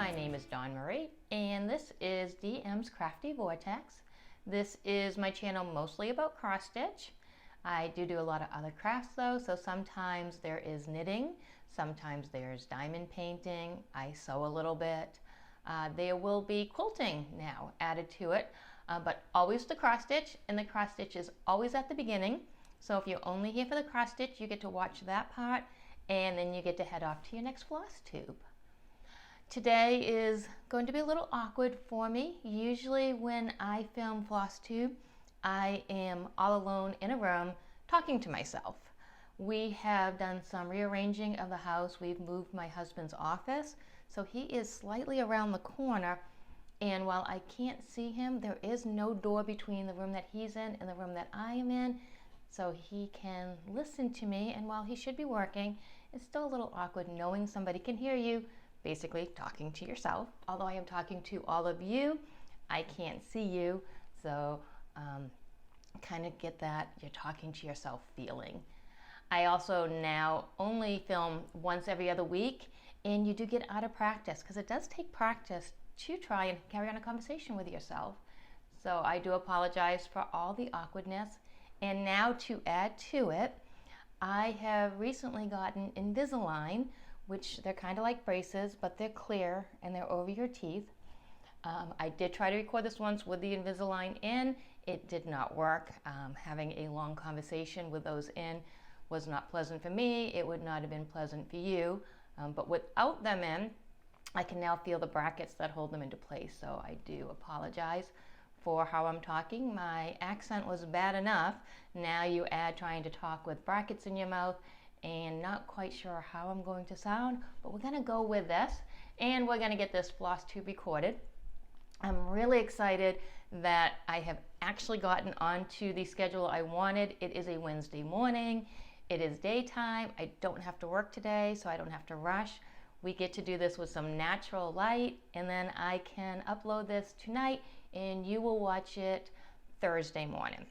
my name is Dawn Marie, and this is DM's Crafty Vortex. This is my channel mostly about cross stitch. I do a lot of other crafts though, so sometimes there is knitting, sometimes there's diamond painting, I sew a little bit. There will be quilting now added to it, but always the cross stitch, and the cross stitch is always at the beginning. So if you're only here for the cross stitch, you get to watch that part, and then you get to head off to your next floss tube. Today is going to be a little awkward for me. Usually when I film Flosstube, I am all alone in a room talking to myself. We have done some rearranging of the house. We've moved my husband's office, so he is slightly around the corner, and while I can't see him, there is no door between the room that he's in and the room that I am in, so he can listen to me, and while he should be working, it's still a little awkward knowing somebody can hear you basically talking to yourself. Although I am talking to all of you, I can't see you, so kind of get that you're talking to yourself feeling. I also now only film once every other week, and you do get out of practice because it does take practice to try and carry on a conversation with yourself. So I do apologize for all the awkwardness. And now to add to it, I have recently gotten Invisalign, which they're kind of like braces, but they're clear and they're over your teeth. I did try to record this once with the Invisalign in. It did not work. Having a long conversation with those in was not pleasant for me. It would not have been pleasant for you. But without them in, I can now feel the brackets that hold them into place. So I do apologize for how I'm talking. My accent was bad enough. Now you add trying to talk with brackets in your mouth, and not quite sure how I'm going to sound, but we're gonna go with this, and we're gonna get this floss tube recorded. I'm really excited that I have actually gotten onto the schedule I wanted. It is a Wednesday morning, it is daytime, I don't have to work today, so I don't have to rush. We get to do this with some natural light, and then I can upload this tonight, and you will watch it Thursday morning.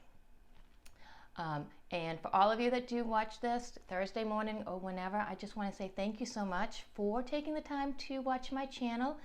And for all of you that do watch this Thursday morning or whenever, I just want to say thank you so much for taking the time to watch my channel.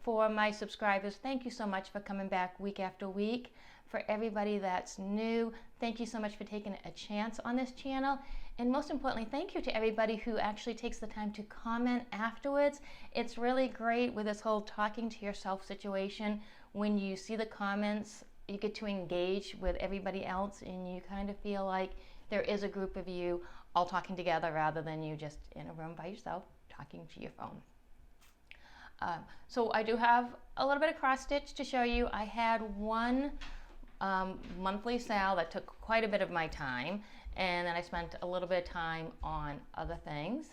For my subscribers, thank you so much for coming back week after week. For everybody that's new, thank you so much for taking a chance on this channel. And most importantly, thank you to everybody who actually takes the time to comment afterwards. It's really great with this whole talking to yourself situation. When you see the comments, you get to engage with everybody else, and you kind of feel like there is a group of you all talking together rather than you just in a room by yourself talking to your phone. So I do have a little bit of cross stitch to show you. I had one monthly sale that took quite a bit of my time, and then I spent a little bit of time on other things.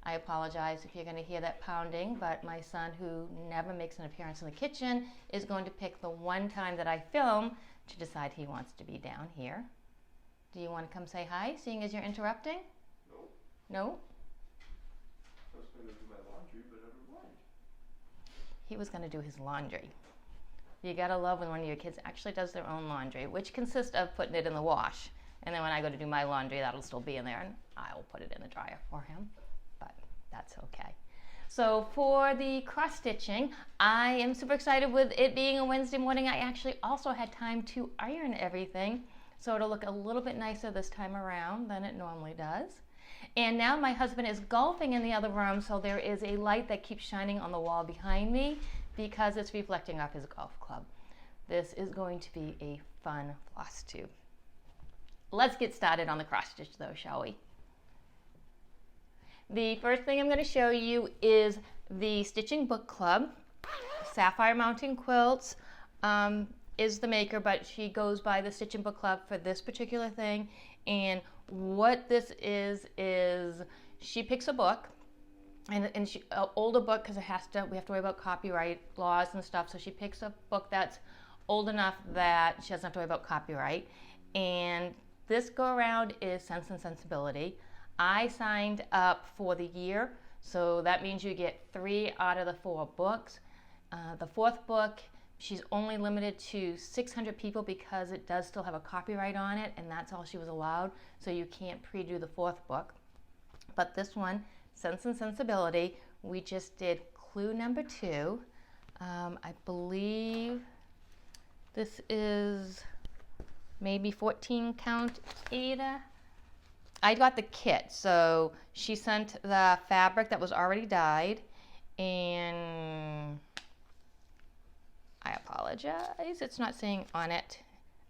I apologize if you're going to hear that pounding, but my son, who never makes an appearance in the kitchen, is going to pick the one time that I film to decide he wants to be down here. Do you want to come say hi, seeing as you're interrupting? No. No? I was going to do my laundry, but never mind. He was going to do his laundry. You gotta love when one of your kids actually does their own laundry, which consists of putting it in the wash. And then when I go to do my laundry, that'll still be in there, and I'll put it in the dryer for him. But that's okay. So for the cross stitching, I am super excited with it being a Wednesday morning. I actually also had time to iron everything, so it'll look a little bit nicer this time around than it normally does. And now my husband is golfing in the other room, so there is a light that keeps shining on the wall behind me because it's reflecting off his golf club. This is going to be a fun floss tube. Let's get started on the cross stitch though, shall we? The first thing I'm going to show you is the Stitching Book Club. Sapphire Mountain Quilts is the maker, but she goes by the Stitching Book Club for this particular thing. And what this is she picks a book, and she an older book, because we have to worry about copyright laws and stuff. So she picks a book that's old enough that she doesn't have to worry about copyright. And this go around is Sense and Sensibility. I signed up for the year, so that means you get 3 out of the 4 books. The 4th book, she's only limited to 600 people because it does still have a copyright on it, and that's all she was allowed, so you can't pre-do the 4th book. But this one, Sense and Sensibility, we just did clue number 2. I believe this is maybe 14 count Ada. I got the kit, so she sent the fabric that was already dyed, and I apologize, it's not saying on it.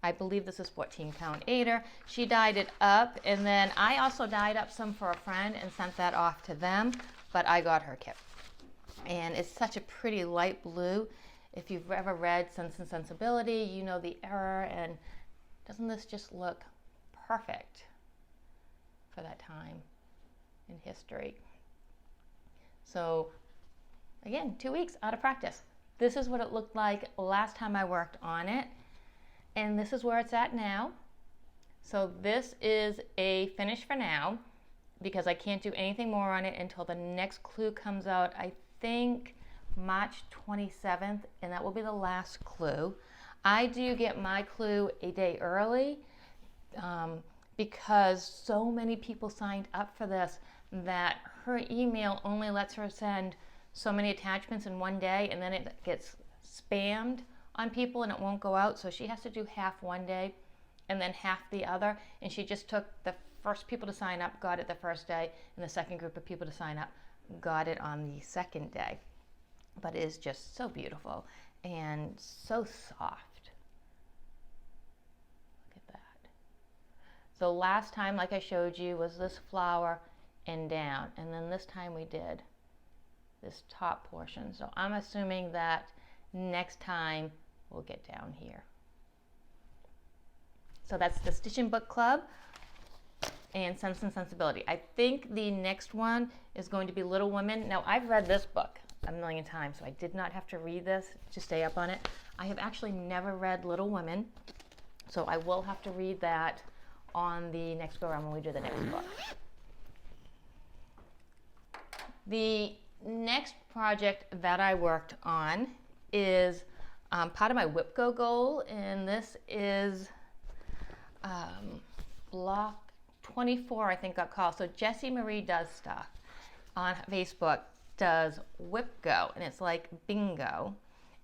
I believe this is 14 count Ada. She dyed it up, and then I also dyed up some for a friend and sent that off to them, but I got her kit. And it's such a pretty light blue. If you've ever read Sense and Sensibility, you know the error, and doesn't this just look perfect for that time in history? So again, 2 weeks out of practice. This is what it looked like last time I worked on it, and this is where it's at now. So this is a finish for now, because I can't do anything more on it until the next clue comes out, I think March 27th, and that will be the last clue. I do get my clue a day early because so many people signed up for this that her email only lets her send so many attachments in one day, and then it gets spammed on people and it won't go out. So she has to do half one day and then half the other, and she just took the first people to sign up, got it the first day, and the second group of people to sign up got it on the second day. But it is just so beautiful and so soft. Look at that. So last time, like I showed you, was this flower and down, and then this time we did this top portion. So I'm assuming that next time we'll get down here. So that's the Stitching Book Club and Sense and Sensibility. I think the next one is going to be Little Women. Now, I've read this book a million times, so I did not have to read this to stay up on it. I have actually never read Little Women, so I will have to read that on the next go around when we do the next book. The next project that I worked on is part of my Whip Go goal, and this is block 24, I think got called. So Jessie Marie Does Stuff on Facebook does Whip Go, and it's like bingo.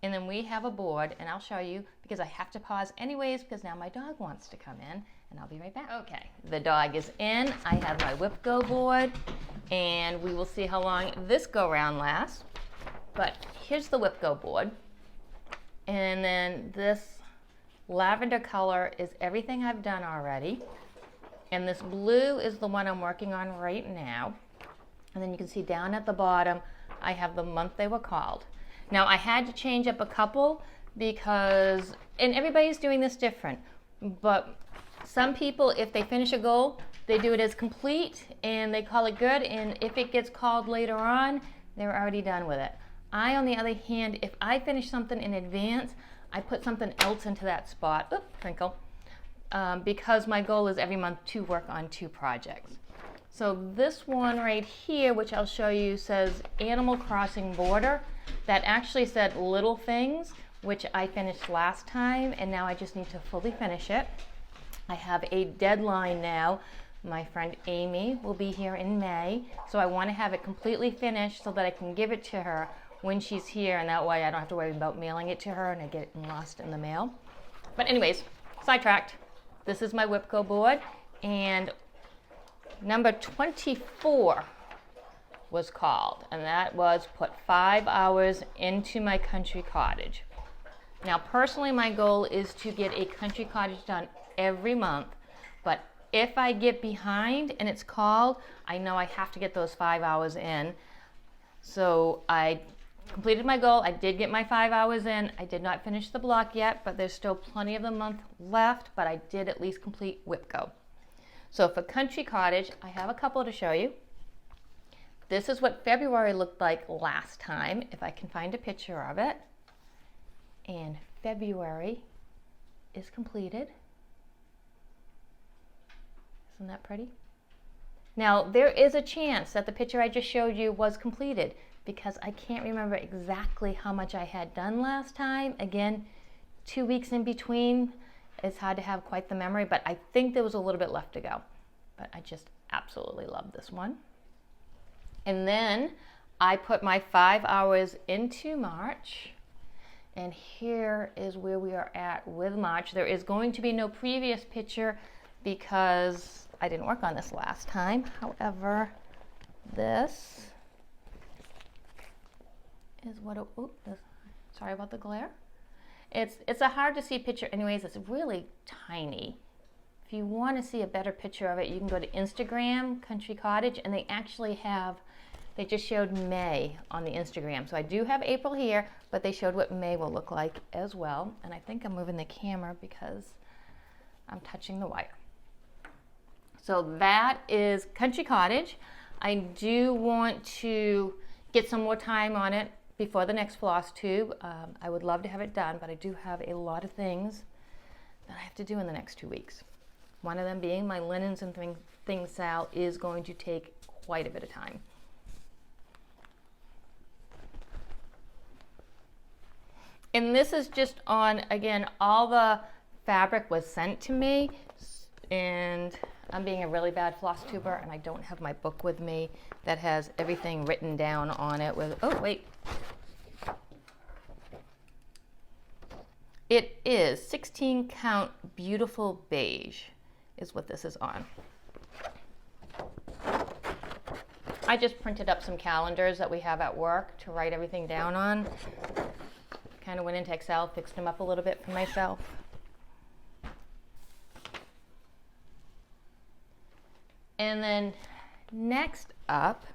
And then we have a board, and I'll show you because I have to pause anyways because now my dog wants to come in, and I'll be right back. Okay, the dog is in. I have my Whip Go board, and we will see how long this go round lasts. But here's the Whip Go board, and then this lavender color is everything I've done already, and this blue is the one I'm working on right now. And then you can see down at the bottom I have the month they were called. Now I had to change up a couple because, and everybody's doing this different, but some people, if they finish a goal, they do it as complete and they call it good, and if it gets called later on, they're already done with it. I, on the other hand, if I finish something in advance, I put something else into that spot, crinkle, because my goal is every month to work on 2 projects. So this one right here, which I'll show you, says Animal Crossing Border. That actually said Little Things, which I finished last time, and now I just need to fully finish it. I have a deadline now. My friend Amy will be here in May, so I want to have it completely finished so that I can give it to her when she's here, and that way I don't have to worry about mailing it to her and I get it lost in the mail. But anyways, sidetracked. This is my Whip Go board, and number 24 was called, and that was put 5 hours into my country cottage. Now personally, my goal is to get a country cottage done every month, but if I get behind and it's called, I know I have to get those 5 hours in. So I completed my goal. I did get my 5 hours in. I did not finish the block yet, but there's still plenty of the month left, but I did at least complete Whip Go. So for country cottage, I have a couple to show you. This is what February looked like last time, if I can find a picture of it. And February is completed. Isn't that pretty? Now, there is a chance that the picture I just showed you was completed because I can't remember exactly how much I had done last time. Again, 2 weeks in between. It's hard to have quite the memory, but I think there was a little bit left to go. But I just absolutely love this one. And then I put my 5 hours into March. And here is where we are at with March. There is going to be no previous picture because I didn't work on this last time. However, this is what sorry about the glare. It's a hard to see picture anyways. It's really tiny. If you want to see a better picture of it, you can go to Instagram, Country Cottage, and they actually have, they just showed May on the Instagram. So I do have April here, but they showed what May will look like as well. And I think I'm moving the camera because I'm touching the wire. So that is Country Cottage. I do want to get some more time on it before the next floss tube. I would love to have it done, but I do have a lot of things that I have to do in the next 2 weeks. One of them being my linens and things Sal is going to take quite a bit of time. And this is just on, again, all the fabric was sent to me, and I'm being a really bad floss tuber, and I don't have my book with me that has everything written down on it with, oh wait. It is 16 count beautiful beige is what this is on. I just printed up some calendars that we have at work to write everything down on. Kind of went into Excel, fixed them up a little bit for myself. And then next up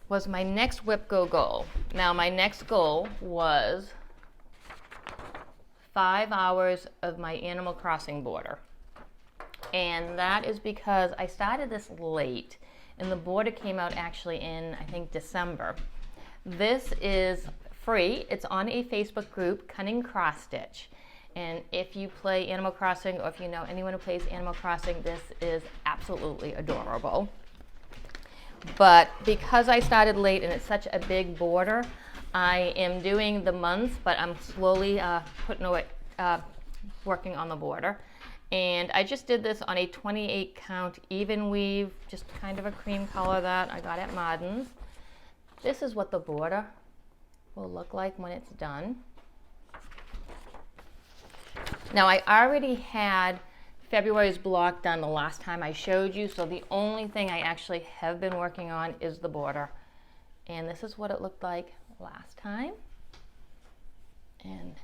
was my next whip go goal. Now my next goal was 5 hours of my Animal Crossing border. And that is because I started this late and the border came out actually in, I think, December. This is free. It's on a Facebook group, Cunning Cross Stitch. And if you play Animal Crossing, or if you know anyone who plays Animal Crossing, this is absolutely adorable. But because I started late and it's such a big border, I am doing the months, but I'm slowly working on the border. And I just did this on a 28 count even weave, just kind of a cream color that I got at Martin's. This is what the border will look like when it's done. Now I already had February's block done the last time I showed you, so the only thing I actually have been working on is the border. And this is what it looked like last time. And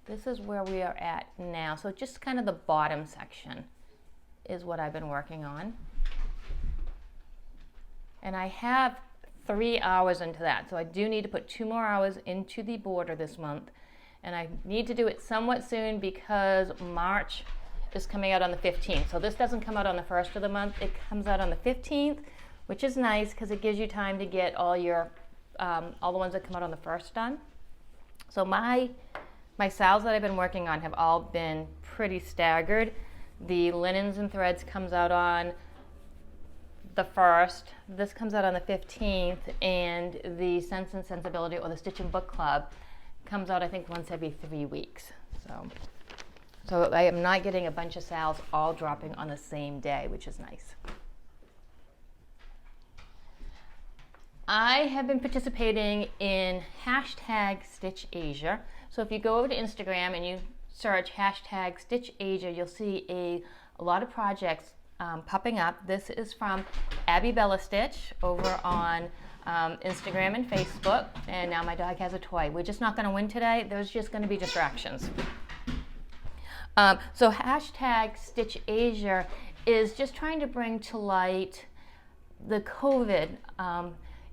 this is where we are at now. So just kind of the bottom section is what I've been working on. And I have 3 hours into that. So I do need to put 2 more hours into the border this month. And I need to do it somewhat soon because March is coming out on the 15th. So this doesn't come out on the 1st of the month. It comes out on the 15th, which is nice because it gives you time to get all your, all the ones that come out on the 1st done. So my sales that I've been working on have all been pretty staggered. The linens and threads comes out on the 1st, this comes out on the 15th, and the Sense and Sensibility, or the Stitch and Book Club, comes out I think once every 3 weeks. So I am not getting a bunch of sales all dropping on the same day, which is nice. I have been participating in #StitchAsia. So if you go over to Instagram and you search #StitchAsia, you'll see a lot of projects popping up. This is from Abby Bella Stitch over on Instagram and Facebook. And now my dog has a toy. We're just not going to win today. There's just going to be distractions. So #StitchAsia is just trying to bring to light the COVID.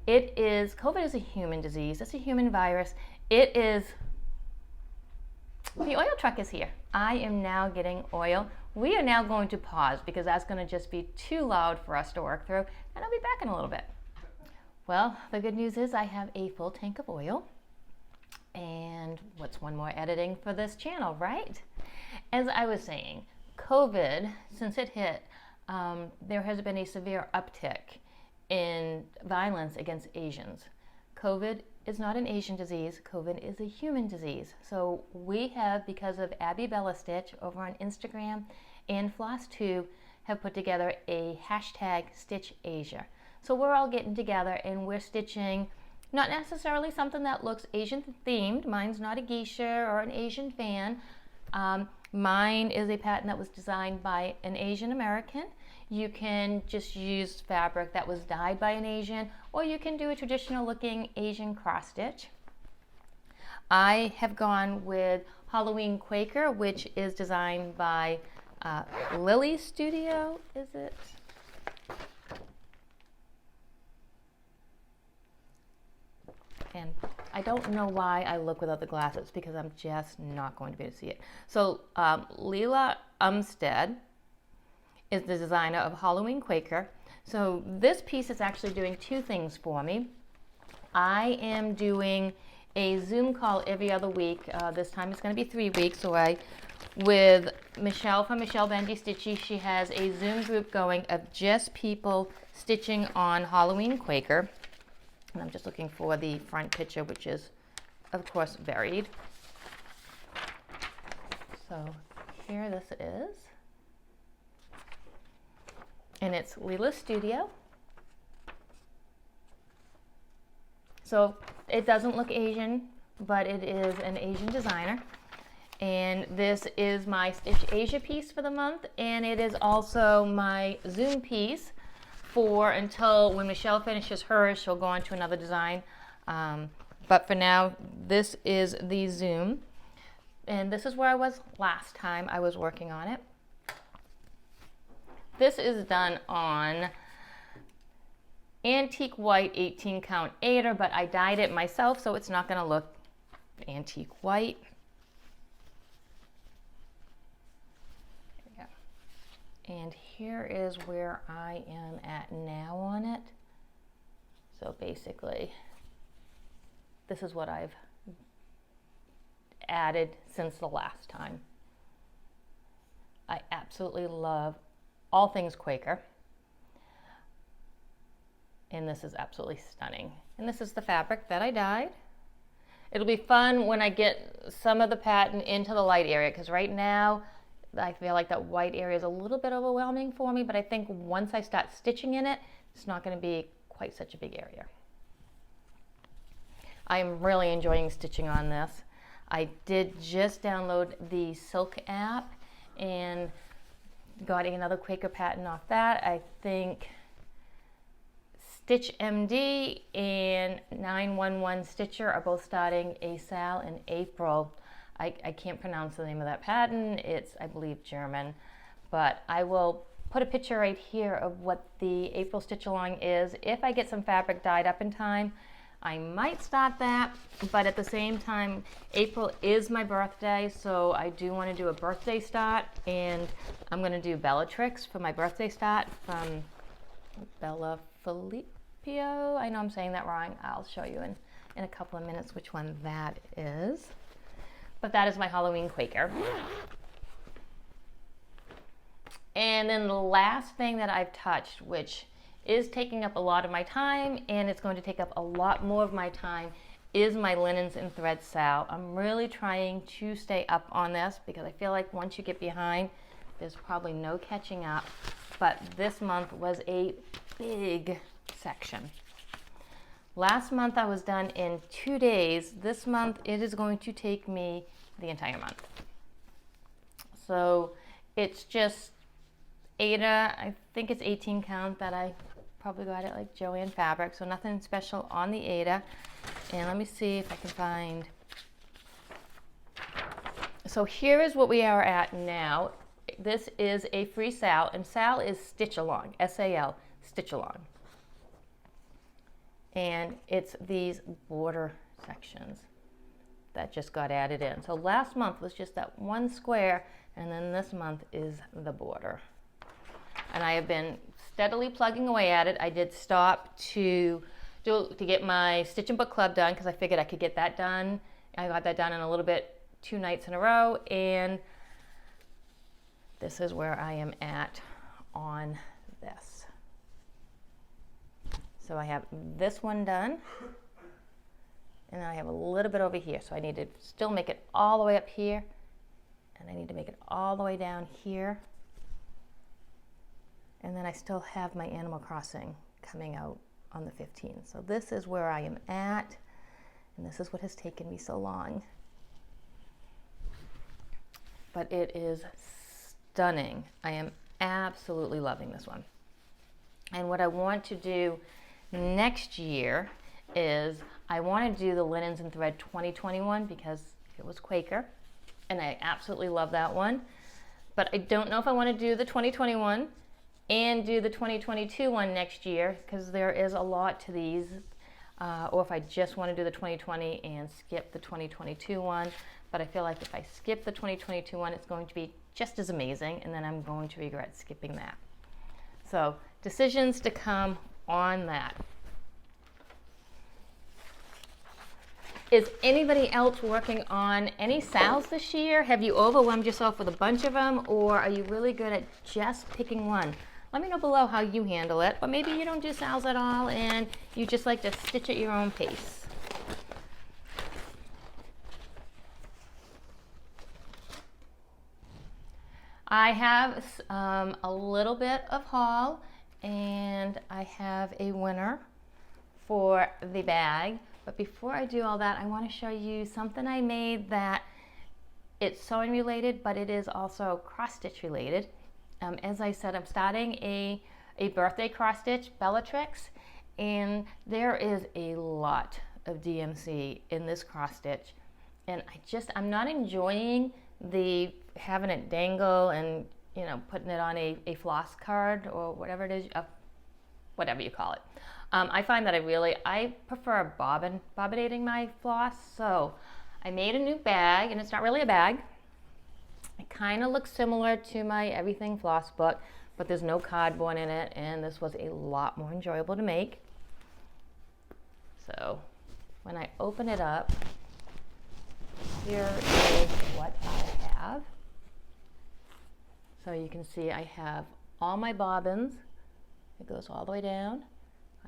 COVID is a human disease. It's a human virus. It is. The oil truck is here. I am now getting oil. We are now going to pause because that's going to just be too loud for us to work through, and I'll be back in a little bit. Well, the good news is I have a full tank of oil, and what's one more editing for this channel, right? As I was saying, COVID, since it hit, there has been a severe uptick in violence against Asians. COVID is not an Asian disease. COVID is a human disease. So we have, because of Abby Bella Stitch over on Instagram and Flosstube, have put together a #StitchAsia. So we're all getting together and we're stitching Not necessarily something that looks Asian themed. Mine's not a geisha or an Asian fan. Mine is a pattern that was designed by an Asian American. You can just use fabric that was dyed by an Asian, or you can do a traditional looking Asian cross stitch. I have gone with Halloween Quaker, which is designed by Lily Studio, is it? And I don't know why I look without the glasses, because I'm just not going to be able to see it. So Leela Umstead is the designer of Halloween Quaker. So this piece is actually doing two things for me. I am doing a Zoom call every other week. This time it's going to be 3 weeks. So with Michelle from Michelle Bendy Stitchy, she has a Zoom group going of just people stitching on Halloween Quaker. And I'm just looking for the front picture, which is, of course, varied. So here this is. And it's Leela's Studio. So it doesn't look Asian, but it is an Asian designer. And this is my Stitch Asia piece for the month, and it is also my Zoom piece for until when Michelle finishes hers, she'll go on to another design. But for now, this is the Zoom. And this is where I was last time I was working on it. This is done on antique white 18 count Aida, but I dyed it myself, so it's not going to look antique white. There we go. And here is where I am at now on it. So basically, this is what I've added since the last time. I absolutely love all things Quaker. And this is absolutely stunning. And this is the fabric that I dyed. It'll be fun when I get some of the pattern into the light area, because right now I feel like that white area is a little bit overwhelming for me, but I think once I start stitching in it, it's not going to be quite such a big area. I am really enjoying stitching on this. I did just download the Silk app and got another Quaker pattern off that. I think Stitch MD and 911 Stitcher are both starting a sale in April. I can't pronounce the name of that pattern. It's, I believe, German. But I will put a picture right here of what the April stitch along is. If I get some fabric dyed up in time, I might start that. But at the same time, April is my birthday, so I do want to do a birthday start. And I'm going to do Bellatrix for my birthday start from Bella Filippo. I know I'm saying that wrong. I'll show you in a couple of minutes which one that is. But that is my Halloween Quaker. And then the last thing that I've touched, which is taking up a lot of my time, and it's going to take up a lot more of my time, is my linens and thread sale. I'm really trying to stay up on this because I feel like once you get behind, there's probably no catching up. But this month was a big section. Last month I was done in 2 days. This month it is going to take me the entire month. So it's just Aida, I think it's 18 count that I probably got it like Joanne fabric, so nothing special on the Aida. And let me see if I can find. So here is what we are at now. This is a free sal, and sal is stitch along, S-A-L, stitch along. And it's these border sections that just got added in. So last month was just that one square, and then this month is the border. And I have been steadily plugging away at it. I did stop to get my Stitch and Book Club done because I figured I could get that done. I got that done in a little bit 2 nights in a row, and this is where I am at on this. So I have this one done, and I have a little bit over here. So I need to still make it all the way up here, and I need to make it all the way down here. And then I still have my Animal Crossing coming out on the 15th. So this is where I am at, and this is what has taken me so long. But it is stunning. I am absolutely loving this one. And what I want to do next year is I want to do the linens and thread 2021 because it was Quaker and I absolutely love that one. But I don't know if I want to do the 2021 and do the 2022 one next year because there is a lot to these. Or if I just want to do the 2020 and skip the 2022 one. But I feel like if I skip the 2022 one, it's going to be just as amazing, and then I'm going to regret skipping that. So decisions to come on that. Is anybody else working on any sales this year? Have you overwhelmed yourself with a bunch of them, or are you really good at just picking one? Let me know below how you handle it, but maybe you don't do sales at all and you just like to stitch at your own pace. I have a little bit of haul, and I have a winner for the bag. But before I do all that, I want to show you something I made that it's sewing related, but it is also cross stitch related. As I said, I'm starting a birthday cross stitch, Bellatrix, and there is a lot of DMC in this cross stitch, and I'm not enjoying the having it dangle and putting it on a floss card or whatever it is, whatever you call it. I find that I prefer bobbinating my floss, so I made a new bag, and it's not really a bag. It kind of looks similar to my Everything Floss book, but there's no cardboard in it, and this was a lot more enjoyable to make. So when I open it up, here is what I have. So you can see I have all my bobbins. It goes all the way down.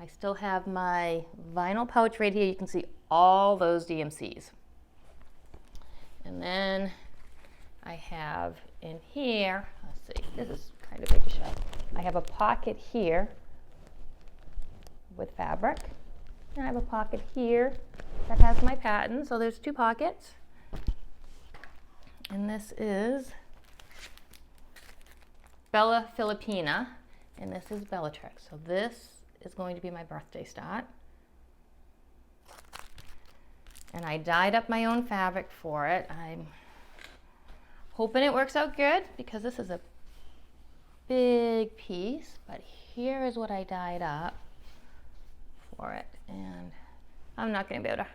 I still have my vinyl pouch right here. You can see all those DMCs. And then I have in here, let's see, this is kind of big to show. I have a pocket here with fabric. And I have a pocket here that has my pattern. So there's two pockets. And this is Bella Filipina, and this is Bellatrix. So this is going to be my birthday start. And I dyed up my own fabric for it. I'm hoping it works out good because this is a big piece, but here is what I dyed up for it. And I'm not going to be able to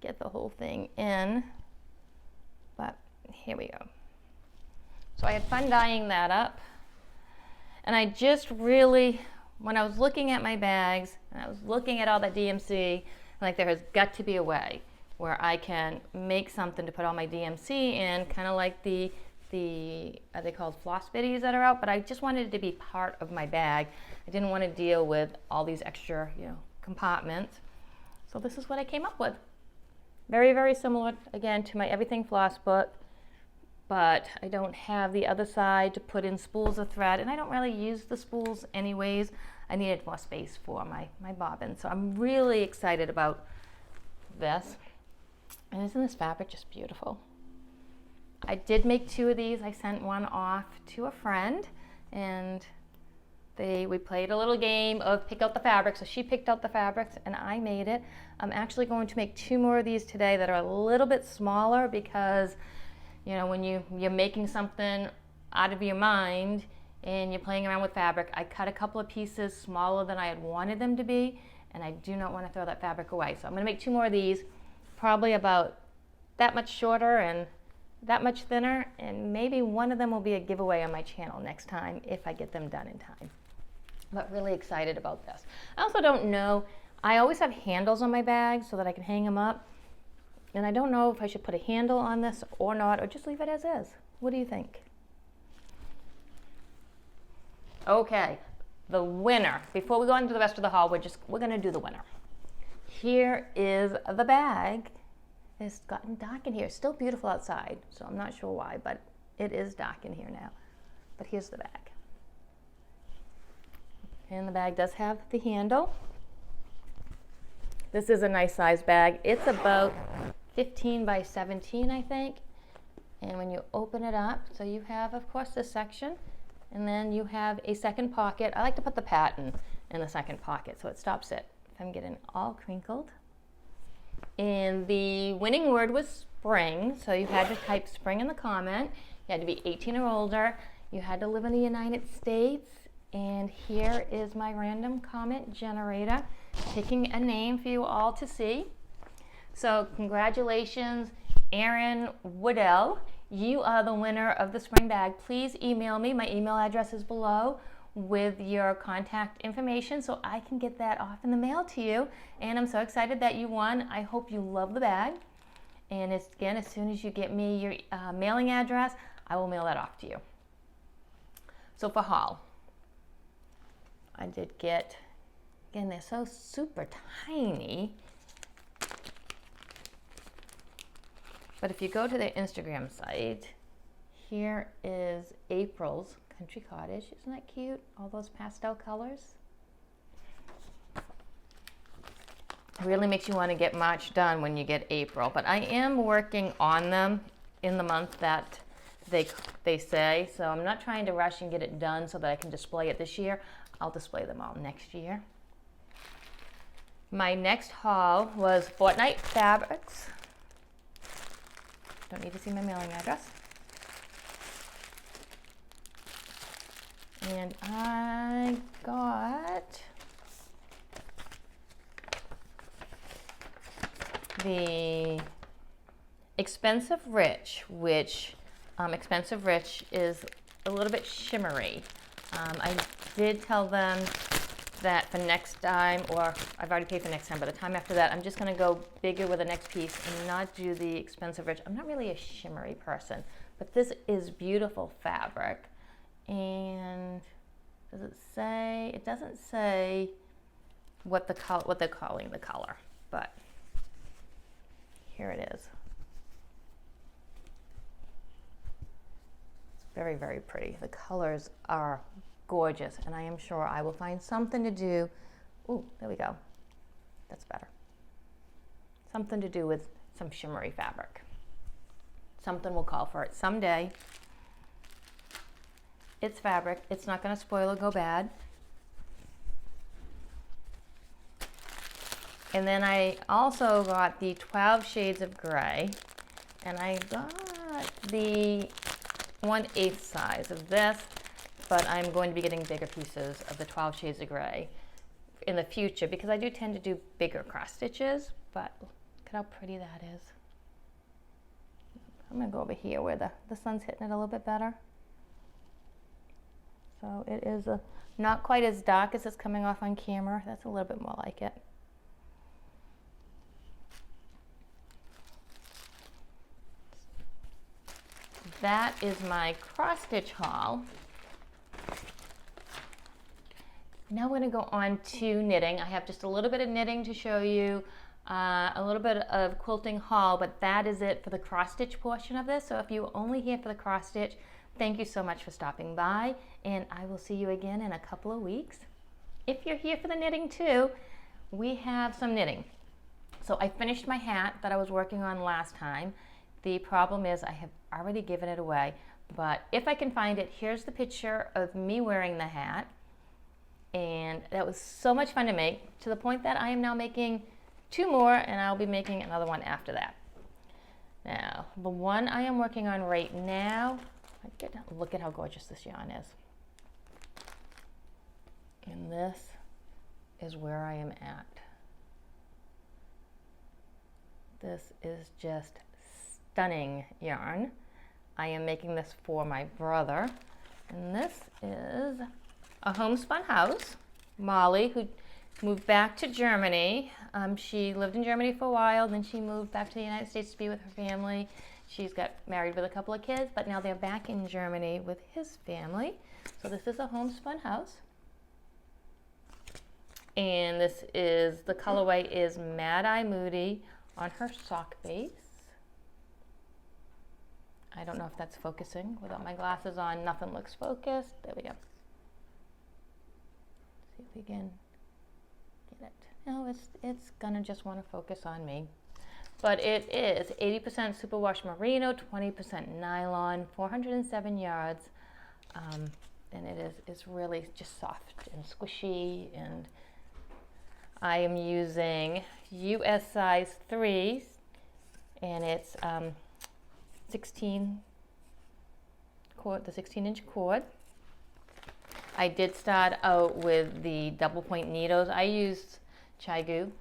get the whole thing in, but here we go. So I had fun dyeing that up, and I just really, when I was looking at my bags and I was looking at all that DMC, like there has got to be a way where I can make something to put all my DMC in, kind of like the are they called Flosstube that are out, but I just wanted it to be part of my bag. I didn't want to deal with all these extra, compartments. So this is what I came up with. Very, very similar, again, to my Everything Floss book, but I don't have the other side to put in spools of thread, and I don't really use the spools anyways. I needed more space for my bobbin, so I'm really excited about this. And isn't this fabric just beautiful? I did make two of these. I sent one off to a friend, and we played a little game of pick out the fabric. So she picked out the fabrics and I made it. I'm actually going to make two more of these today that are a little bit smaller because, when you're making something out of your mind and you're playing around with fabric, I cut a couple of pieces smaller than I had wanted them to be, and I do not want to throw that fabric away. So I'm going to make two more of these, probably about that much shorter and that much thinner, and maybe one of them will be a giveaway on my channel next time if I get them done in time. But really excited about this. I also don't know, I always have handles on my bag so that I can hang them up, and I don't know if I should put a handle on this or not, or just leave it as is. What do you think? Okay, the winner. Before we go into the rest of the haul, we're gonna do the winner. Here is the bag. It's gotten dark in here. It's still beautiful outside, so I'm not sure why, but it is dark in here now. But here's the bag. And the bag does have the handle. This is a nice size bag. It's about 15 by 17, I think. And when you open it up, so you have, of course, this section, and then you have a second pocket. I like to put the pattern in the second pocket so it stops it from getting all crinkled. And the winning word was spring, so you had to type spring in the comment. You had to be 18 or older. You had to live in the United States. And here is my random comment generator, picking a name for you all to see. So congratulations, Erin Woodell. You are the winner of the spring bag. Please email me. My email address is below with your contact information so I can get that off in the mail to you. And I'm so excited that you won. I hope you love the bag. And again, as soon as you get me your mailing address, I will mail that off to you. So for haul, I did get, again, they're so super tiny. But if you go to their Instagram site, here is April's Country Cottage. Isn't that cute? All those pastel colors. It really makes you want to get March done when you get April. But I am working on them in the month that they say. So I'm not trying to rush and get it done so that I can display it this year. I'll display them all next year. My next haul was Fortnite Fabrics. Don't need to see my mailing address. And I got the Expensive Rich, which Expensive Rich is a little bit shimmery. I did tell them that for next time, or I've already paid for next time, but the time after that, I'm just gonna go bigger with the next piece and not do the Expensive Rich. I'm not really a shimmery person, but this is beautiful fabric. And does it say? It doesn't say what they're calling the color, but here it is. It's very, very pretty. The colors are gorgeous, and I am sure I will find something to do. Ooh, there we go. That's better. Something to do with some shimmery fabric. Something will call for it someday. It's fabric. It's not going to spoil or go bad. And then I also got the 12 Shades of Gray, and I got the 1/8 size of this, but I'm going to be getting bigger pieces of the 12 Shades of Gray in the future because I do tend to do bigger cross stitches, but look at how pretty that is. I'm going to go over here where the sun's hitting it a little bit better. So it is not quite as dark as it's coming off on camera. That's a little bit more like it. That is my cross stitch haul. Now we're going to go on to knitting. I have just a little bit of knitting to show you, a little bit of quilting haul, but that is it for the cross stitch portion of this. So if you were only here for the cross stitch, thank you so much for stopping by, and I will see you again in a couple of weeks. If you're here for the knitting too, we have some knitting. So I finished my hat that I was working on last time. The problem is I have already given it away, but if I can find it, here's the picture of me wearing the hat. And that was so much fun to make, to the point that I am now making 2 more, and I'll be making another one after that. Now, the one I am working on right now, look at how gorgeous this yarn is. And this is where I am at. This is just stunning yarn. I am making this for my brother, and this is a homespun house. Molly, who moved back to Germany. She lived in Germany for a while, then she moved back to the United States to be with her family. She's got married with a couple of kids, but now they're back in Germany with his family. So this is a homespun house. And this is, the colorway is Mad Eye Moody on her sock base. I don't know if that's focusing. Without my glasses on, nothing looks focused. There we go. See if we can get it. No, it's gonna just want to focus on me. But it is 80% superwash merino, 20% nylon, 407 yards, and it's really just soft and squishy. And I am using US size 3s, and it's 16 cord, the 16-inch cord. I did start out with the double point needles. I used Chigu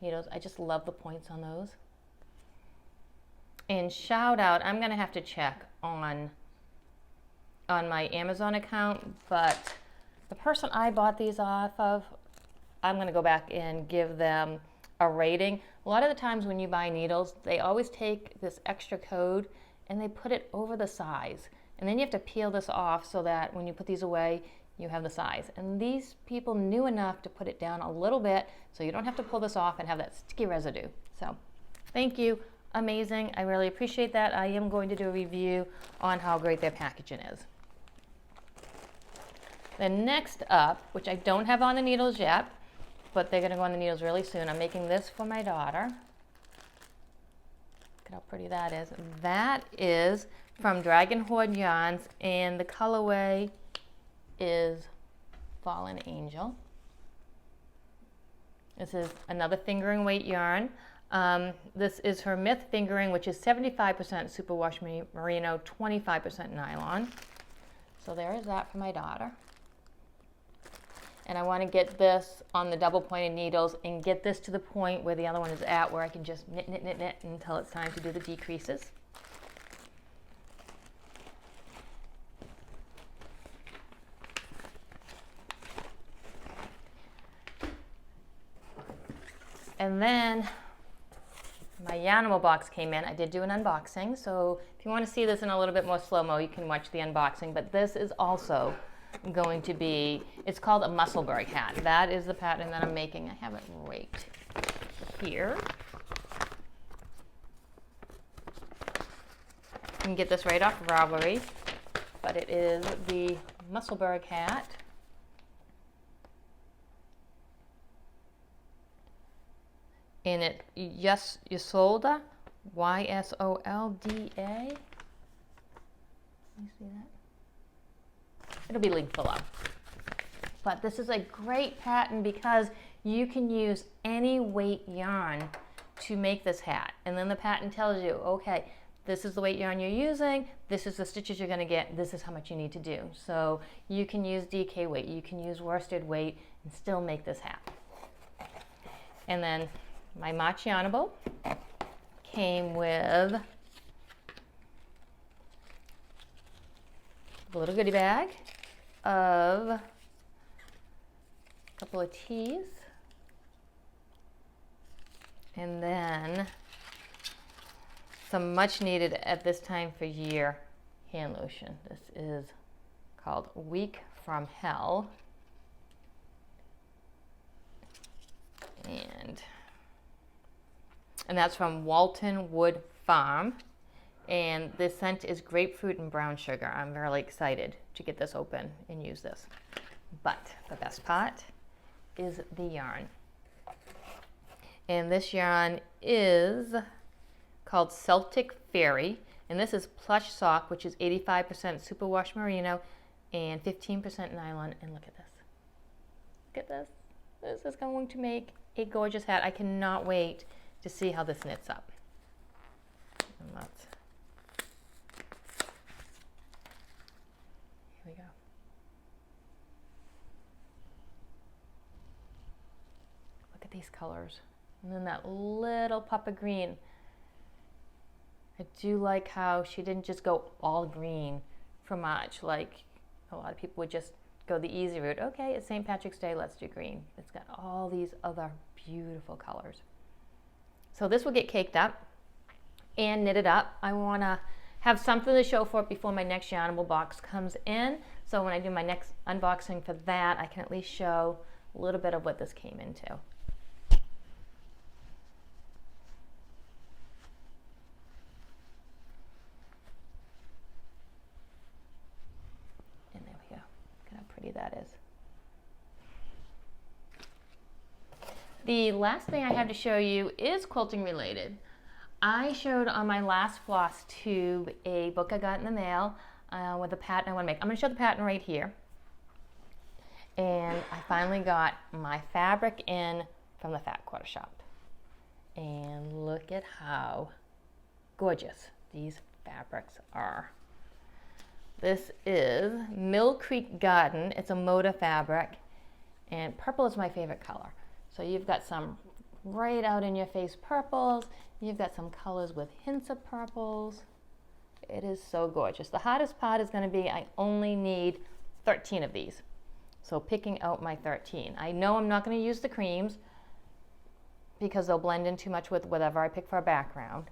needles. I just love the points on those. And shout out, I'm gonna have to check on my Amazon account, but the person I bought these off of, I'm gonna go back and give them a rating. A lot of the times when you buy needles, they always take this extra code and they put it over the size. And then you have to peel this off so that when you put these away, you have the size. And these people knew enough to put it down a little bit so you don't have to pull this off and have that sticky residue. So thank you. Amazing. I really appreciate that. I am going to do a review on how great their packaging is. Then next up, which I don't have on the needles yet, but they're going to go on the needles really soon. I'm making this for my daughter. Look at how pretty that is. That is from Dragon Hoard Yarns, and the colorway is Fallen Angel. This is another fingering weight yarn. This is her Myth fingering, which is 75% superwash merino, 25% nylon. So there is that for my daughter. And I want to get this on the double pointed needles and get this to the point where the other one is at, where I can just knit, knit, knit, knit until it's time to do the decreases. And then my Yarnable box came in. I did do an unboxing, so if you want to see this in a little bit more slow-mo, you can watch the unboxing. But this is also going to be, it's called a Musselburgh hat. That is the pattern that I'm making. I have it right here. You can get this right off Ravelry, but it is the Musselburgh hat. And it, Ysolda, Ysolda. Let me see that. It'll be linked below. But this is a great pattern because you can use any weight yarn to make this hat. And then the pattern tells you, okay, this is the weight yarn you're using, this is the stitches you're gonna get, this is how much you need to do. So you can use DK weight, you can use worsted weight, and still make this hat. And then my March Yarnable came with a little goodie bag of a couple of teas, and then some much needed at this time for year hand lotion. This is called Week from Hell, and that's from Walton Wood Farm. And this scent is grapefruit and brown sugar. I'm really excited to get this open and use this. But the best part is the yarn. And this yarn is called Celtic Faerie. And this is plush sock, which is 85% superwash merino and 15% nylon. And look at this. Look at this. This is going to make a gorgeous hat. I cannot wait to see how this knits up. And let's, here we go. Look at these colors. And then that little pop of green. I do like how she didn't just go all green for March, like a lot of people would just go the easy route. Okay, it's St. Patrick's Day, let's do green. It's got all these other beautiful colors. So this will get caked up and knitted up. I want to have something to show for it before my next Yarnable box comes in. So when I do my next unboxing for that, I can at least show a little bit of what this came into. And there we go. Look at how pretty that is. The last thing I have to show you is quilting related. I showed on my last Flosstube a book I got in the mail with a pattern I want to make. I'm going to show the pattern right here. And I finally got my fabric in from the Fat Quarter Shop. And look at how gorgeous these fabrics are. This is Mill Creek Garden. It's a Moda fabric, and purple is my favorite color. So you've got some right out in your face purples. You've got some colors with hints of purples. It is so gorgeous. The hardest part is going to be I only need 13 of these. So picking out my 13. I know I'm not going to use the creams because they'll blend in too much with whatever I pick for a background.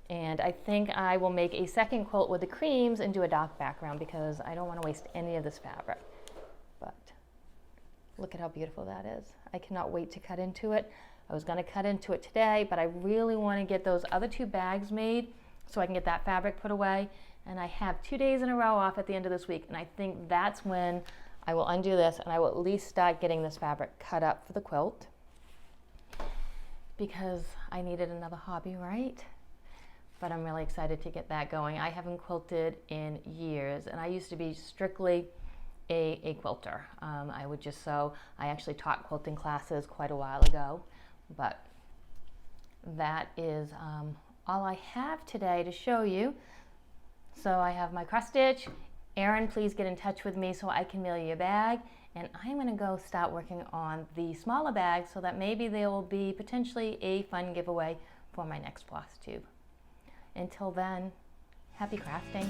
And I think I will make a second quilt with the creams and do a dark background because I don't want to waste any of this fabric. But look at how beautiful that is. I cannot wait to cut into it. I was going to cut into it today, but I really want to get those other 2 bags made so I can get that fabric put away. And I have 2 days in a row off at the end of this week, and I think that's when I will undo this and I will at least start getting this fabric cut up for the quilt because I needed another hobby, right? But I'm really excited to get that going. I haven't quilted in years, and I used to be strictly a quilter. I would just sew. I actually taught quilting classes quite a while ago, but that is all I have today to show you. So I have my cross stitch. Erin, please get in touch with me so I can mail you a bag, and I'm going to go start working on the smaller bags so that maybe there will be potentially a fun giveaway for my next Flosstube. Until then, happy crafting.